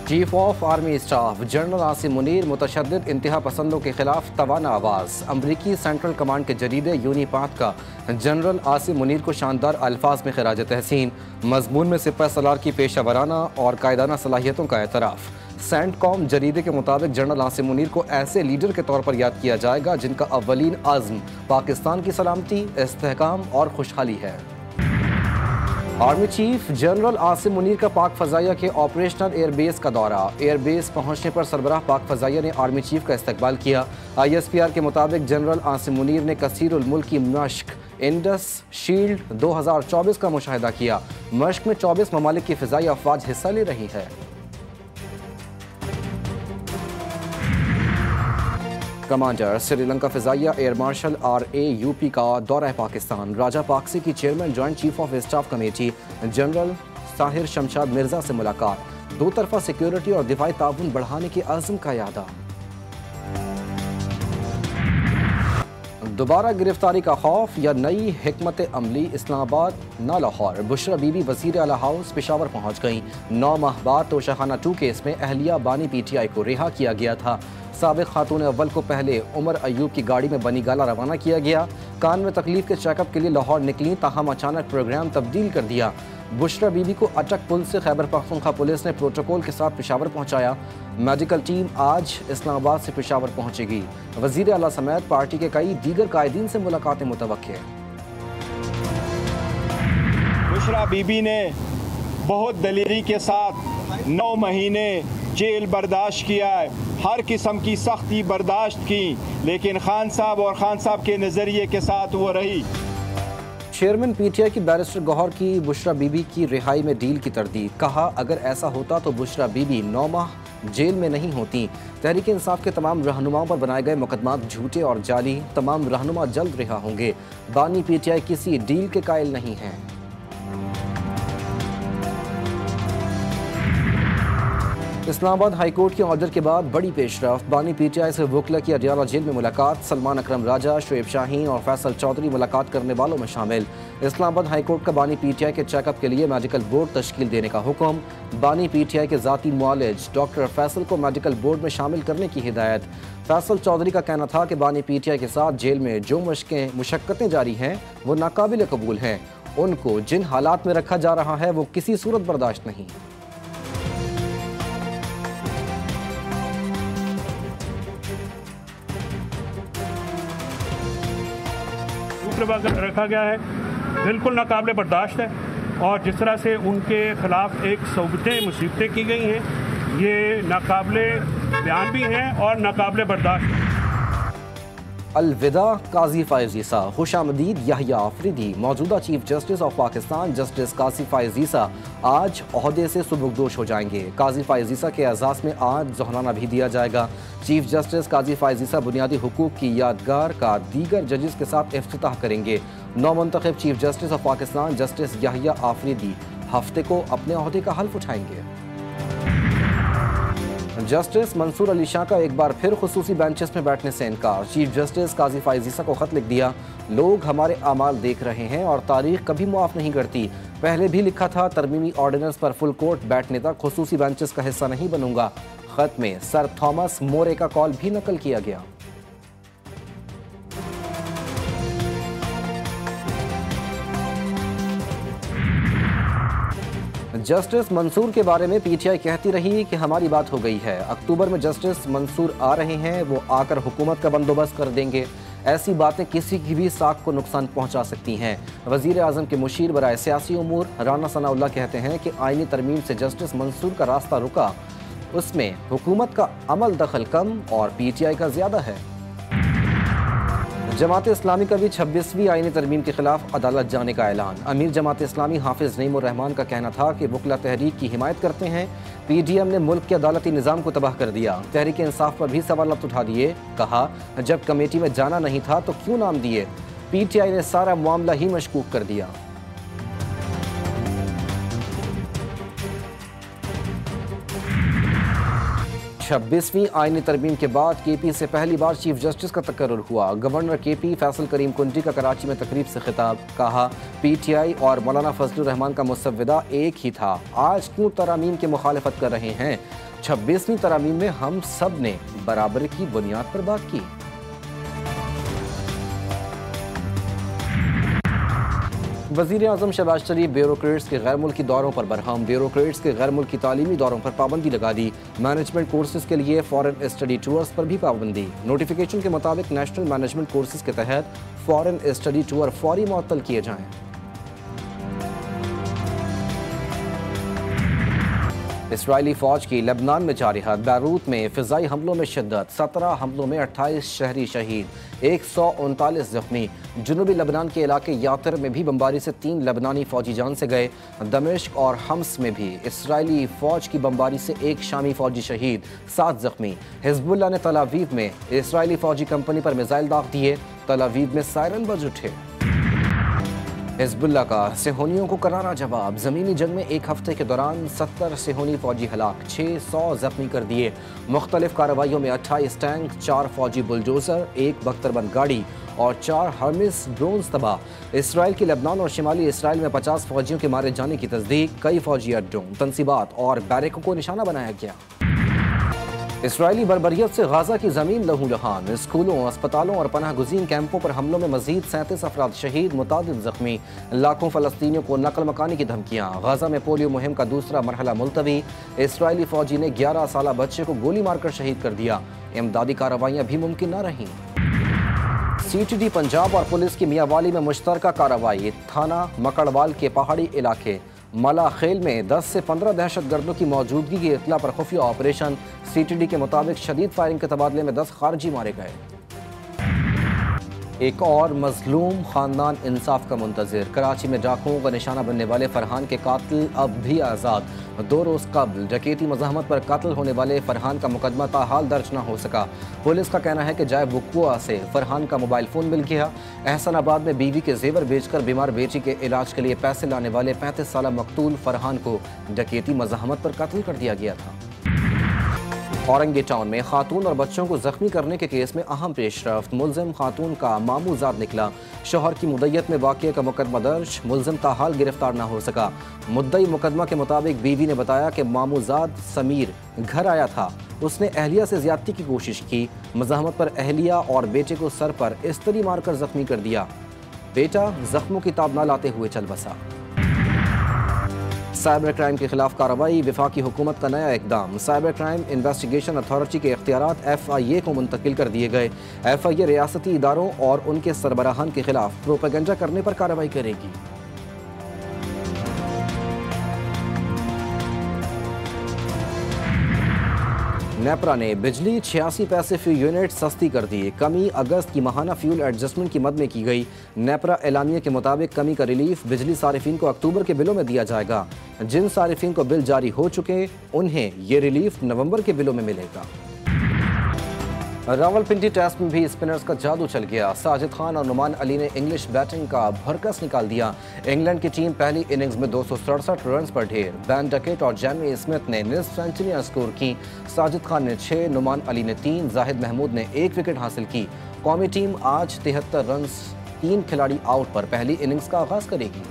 Chief of army staff general Asim Munir मुतशद्दिद इंतहा पसंदों के खिलाफ तवाना आवाज़। अमरीकी सेंट्रल कमांड के जरीदे यूनिपाथ का जनरल आसिम मुनीर को शानदार अल्फाज में खराज तहसीन। मजमून में सिपह सलार की पेशा वराना और कायदाना सलाहियतों का एतराफ़। सेंटकॉम जरीदे के मुताबिक जनरल आसिम मुनीर को ऐसे लीडर के तौर पर याद किया जाएगा जिनका अव्वलीन आज़्म पाकिस्तान की सलामती, इस्तेहकाम और खुशहाली है। Army chief general Asim Munir का पाक फ़ज़ाइया के ऑपरेशनल एयरबेस का दौरा। एयरबेस पहुंचने पर सरबराह पाक फ़ज़ाइया ने आर्मी चीफ का इस्तकबाल किया। ISPR के मुताबिक जनरल आसिम मुनीर ने कसीरुल मुल्क की मश्क इंडस शील्ड 2024 का मुशाहिदा किया। मश्क में 24 ममालिक की फ़िज़ाई अफवाज हिस्सा ले रही है। Commander Sri Lanka फ़िज़ाइया air marshal RAUP का दौरा पाकिस्तान। राजा पाकसी की chairman joint chief of staff committee general Sahir Shamshad Mirza से मुलाकात। दो तरफा सिक्योरिटी और दिफाई ताउन बढ़ाने के अज़्म का यादा। दोबारा गिरफ्तारी का खौफ या नई हिकमत अमली, इस्लामाबाद ना लाहौर। बुशरा बीबी वज़ीर आला हाउस पेशावर पहुंच गईं। 9 माह बाद तोशाखाना 2 केस में अहलिया बानी PTI को रिहा किया गया था। साबिक़ खातून अव्वल को पहले उमर अयूब की गाड़ी में बनी गाला रवाना किया गया। कान में तकलीफ के चेकअप के लिए लाहौर निकली, ताहम अचानक प्रोग्राम तब्दील कर दिया। बुशरा बीबी को अटक पुल से खैबर पख्तूनख्वा पुलिस ने प्रोटोकॉल के साथ पेशावर पहुंचाया। मेडिकल टीम आज इस्लामाबाद से पेशावर पहुंचेगी। वज़ीर आला समेत पार्टी के कई दीगर कायदीन से मुलाकातें मुतवक्के। बुशरा बीबी ने बहुत दलेरी के साथ 9 महीने जेल बर्दाश्त किया है, हर किस्म की सख्ती बर्दाश्त की, लेकिन खान साहब और खान साहब के नज़रिए के साथ वो रही। चेयरमैन PTI की बैरिस्टर गौहर की बुशरा बीबी की रिहाई में डील की तरदीद। कहा अगर ऐसा होता तो बुशरा बीबी 9 माह जेल में नहीं होती। तहरीक इंसाफ के तमाम रहनुमाओं पर बनाए गए मुकदमात झूठे और जाली। तमाम रहनुमा जल्द रिहा होंगे। बानी PTI किसी डील के कायल नहीं हैं। इस्लामाबाद हाईकोर्ट के ऑर्डर के बाद बड़ी पेशरफ। बानी PTI से वकला की अडियाला जेल में मुलाकात। सलमान अकरम राजा, शुएब शाहीन और फैसल चौधरी मुलाकात करने वालों में शामिल। इस्लामाबाद हाईकोर्ट का बानी PTI के चेकअप के लिए मेडिकल बोर्ड तश्कील देने का हुक्म। बानी PTI के ज़ाती मुआलिज डॉक्टर फैसल को मेडिकल बोर्ड में शामिल करने की हिदायत। फैसल चौधरी का कहना था कि बानी PTI के साथ जेल में जो मुशक्क़तें जारी हैं वो नाकाबिल कबूल हैं। उनको जिन हालात में रखा जा रहा है वो किसी सूरत बर्दाश्त नहीं। रखा गया है, बिल्कुल नाकाबिले बर्दाश्त है। और जिस तरह से उनके खिलाफ एक सौबतें मुसीबतें की गई हैं, ये नाकाबिले बयान भी हैं और नाकाबिले बर्दाश्त हैं। अलविदा काजी फ़ाइज़ ईसा। खुशामदीद याहिया आफरीदी। मौजूदा chief justice of Pakistan justice Qazi Faez Isa आज ओहदे से सुबुकदोश हो जाएंगे। काजी फ़ाइज़ ईसा के एजाज़ में आज ज़ोहराना भी दिया जाएगा। चीफ जस्टिस काजी फ़ाइज़ ईसा बुनियादी हुकूक की यादगार का दीगर जजेस के साथ इफ्तिताह करेंगे। नौमंतखब chief justice of Pakistan justice Yahya Afridi हफ्ते को अपने ओहदे का हल्फ उठाएंगे। जस्टिस मंसूर अली शाह का एक बार फिर खुसूसी बेंचेस में बैठने से इनकार। चीफ जस्टिस काजी फ़ाइज़ ईसा को खत लिख दिया। लोग हमारे अमाल देख रहे हैं और तारीख कभी मुआफ़ नहीं करती। पहले भी लिखा था तरमीमी ऑर्डिनेंस पर फुल कोर्ट बैठने तक खुसूसी बेंचेस का हिस्सा नहीं बनूंगा। खत में सर थॉमस मोरे का कॉल भी नकल किया गया। जस्टिस मंसूर के बारे में PTI कहती रही कि हमारी बात हो गई है। अक्टूबर में जस्टिस मंसूर आ रहे हैं, वो आकर हुकूमत का बंदोबस्त कर देंगे। ऐसी बातें किसी की भी साख को नुकसान पहुंचा सकती हैं। वज़ीर आज़म के मुशीर बराए सियासी उमूर राना सनाउल्लाह कहते हैं कि आईनी तरमीम से जस्टिस मंसूर का रास्ता रुका, उसमें हुकूमत का अमल दखल कम और PTI का ज़्यादा है। जमात इस्लामी का भी 26वीं आईनी तरमीम के खिलाफ अदालत जाने का ऐलान। अमीर जमात इस्लामी हाफिज नईमुर रहमान का कहना था कि वकला तहरीक की हिमायत करते हैं। PDM ने मुल्क के अदालती निज़ाम को तबाह कर दिया। तहरीक इंसाफ पर भी सवालात उठा दिए। कहा जब कमेटी में जाना नहीं था तो क्यों नाम दिए। PTI ने सारा मामला ही मशकूक कर दिया। 26वीं आईनी तरमीम के बाद KP से पहली बार चीफ जस्टिस का तकर्रुर हुआ। गवर्नर KP फैसल करीम कुंटी का कराची में तकरीब से खिताब। कहा PTI और मौलाना फजलुर रहमान का मुसव्विदा एक ही था, आज क्यों तरामीम की मुखालफत कर रहे हैं। 26वीं तरामीम में हम सब ने बराबरी की बुनियाद पर बात की। वज़ीर आज़म शहबाज शरीफ ब्यूरोक्रेट्स के गैर मुल्की दौरों पर बरहम। ब्यूरोक्रेट्स के गैर मुल्की तालीमी दौरों पर पाबंदी लगा दी। मैनेजमेंट कोर्सेज के लिए फॉरेन स्टडी टूर्स पर भी पाबंदी। नोटिफिकेशन के मुताबिक नेशनल मैनेजमेंट कोर्सेज के तहत फॉरेन स्टडी टूर फौरी मुअत्तल किए जाएं। इसराइली फौज की लेबनान में जारिहत। बैरूत में फिजाई हमलों में शिद्दत। 17 हमलों में 28 शहरी शहीद, 139 जख्मी। जुनूबी लेबनान के इलाके यातिर में भी बमबारी से 3 लेबनानी फौजी जान से गए। दमिश्क और हम्स में भी इसराइली फौज की बमबारी से 1 शामी फौजी शहीद, 7 जख्मी। हिजबुल्लाह ने तल अवीव में इसराइली फौजी कंपनी पर मिसाइल दाग दिए। तल अवीव में सायरन बज उठे। हिजबुल्लाह का सेहोनियों को करारा जवाब। ज़मीनी जंग में 1 हफ्ते के दौरान 70 सेहोनी फौजी हलाक, 600 जख्मी कर दिए। मुख्तलिफ कार्रवाइयों में 28 टैंक, 4 फौजी बुलडोजर, 1 बख्तरबंद गाड़ी और 4 हर्मिस ड्रोन्स तबाह। इसराइल की लेबनान और शिमाली इसराइल में 50 फौजियों के मारे जाने की तस्दीक। कई फौजी अड्डों, तनसीबात और बैरकों को निशाना बनाया गया। इसराइली बर्बरियत से गाजा की ज़मीन लहूलुहान। स्कूलों, अस्पतालों और पनाह गुज़ीन कैंपों पर हमलों में मजीद 37 अफराद शहीद, मुतादिद जख्मी। लाखों फ़लस्तीनियों को नकल मकानी की धमकियाँ। गाजा में पोलियो मुहिम का दूसरा मरहला मुलतवी। इसराइली फ़ौजी ने 11 साला बच्चे को गोली मारकर शहीद कर दिया। इमदादी कार्रवाइयाँ भी मुमकिन न रहीं। CTD पंजाब और पुलिस की मियांवाली में मुश्तरका कार्रवाई। थाना मकड़वाल के पहाड़ी इलाके मला खेल में 10 से 15 दहशतगर्दों की मौजूदगी की इत्तला पर खुफिया ऑपरेशन। CTD के मुताबिक शदीद फायरिंग के तबादले में 10 खारजी मारे गए। एक और मजलूम खानदान इंसाफ का मुंतजिर। कराची में डाकुओं का निशाना बनने वाले फरहान के कातिल अब भी आज़ाद। 2 रोज़ कबल डकैती मज़ाहमत पर कातिल होने वाले फरहान का मुकदमा ताहाल दर्ज न हो सका। पुलिस का कहना है कि जाए वुकुआ से फरहान का मोबाइल फ़ोन मिल गया। एहसानाबाद में बीवी के जेवर बेचकर बीमार बेटी के इलाज के लिए पैसे लाने वाले 35 साला मकतूल फरहान को डकैती मज़ाहमत पर कातिल कर दिया गया था। औरंगी टाउन में खातून और बच्चों को जख्मी करने के केस में अहम पेशरफ्त। मुलजिम खातून का मामूजाद निकला। शोहर की मुद्दत में वाक़े का मुकदमा दर्ज। मुलजिम ताहाल गिरफ्तार न हो सका। मुद्दई मुकदमा के मुताबिक बीवी ने बताया कि मामूजाद समीर घर आया था। उसने अहलिया से ज्यादती की कोशिश की। मज़ाहमत पर अहलिया और बेटे को सर पर इस्तरी मारकर जख्मी कर दिया। बेटा जख्मों की ताब न लाते हुए चल बसा। साइबर क्राइम के खिलाफ कार्रवाई। वफाकी हुकूमत का नया इकदाम। साइबर क्राइम इन्वेस्टिगेशन अथॉरिटी के इख्तियारात FIA को मुंतकिल कर दिए गए। FIA रियासती इदारों और उनके सरबराहान के खिलाफ प्रोपेगेंडा करने पर कार्रवाई करेगी। नेपरा ने बिजली 86 पैसे फी यूनिट सस्ती कर दी। कमी अगस्त की माहाना फ्यूल एडजस्टमेंट की मद में की गई। नेपरा एलानिया के मुताबिक कमी का रिलीफ बिजली सारिफीन को अक्टूबर के बिलों में दिया जाएगा। जिन सारिफीन को बिल जारी हो चुके उन्हें ये रिलीफ नवंबर के बिलों में मिलेगा। रावलपिंडी टेस्ट में भी स्पिनर्स का जादू चल गया। साजिद खान और नुमान अली ने इंग्लिश बैटिंग का भरकस निकाल दिया। इंग्लैंड की टीम पहली इनिंग्स में 267 रन पर ढेर। बैन डकेट और जैमी स्मिथ ने निस्फ सेंचुरियां स्कोर की। साजिद खान ने 6, नुमान अली ने 3, जाहिद महमूद ने 1 विकेट हासिल की। कौमी टीम आज 73 रन 3 खिलाड़ी आउट पर पहली इनिंग्स का आगाज करेगी।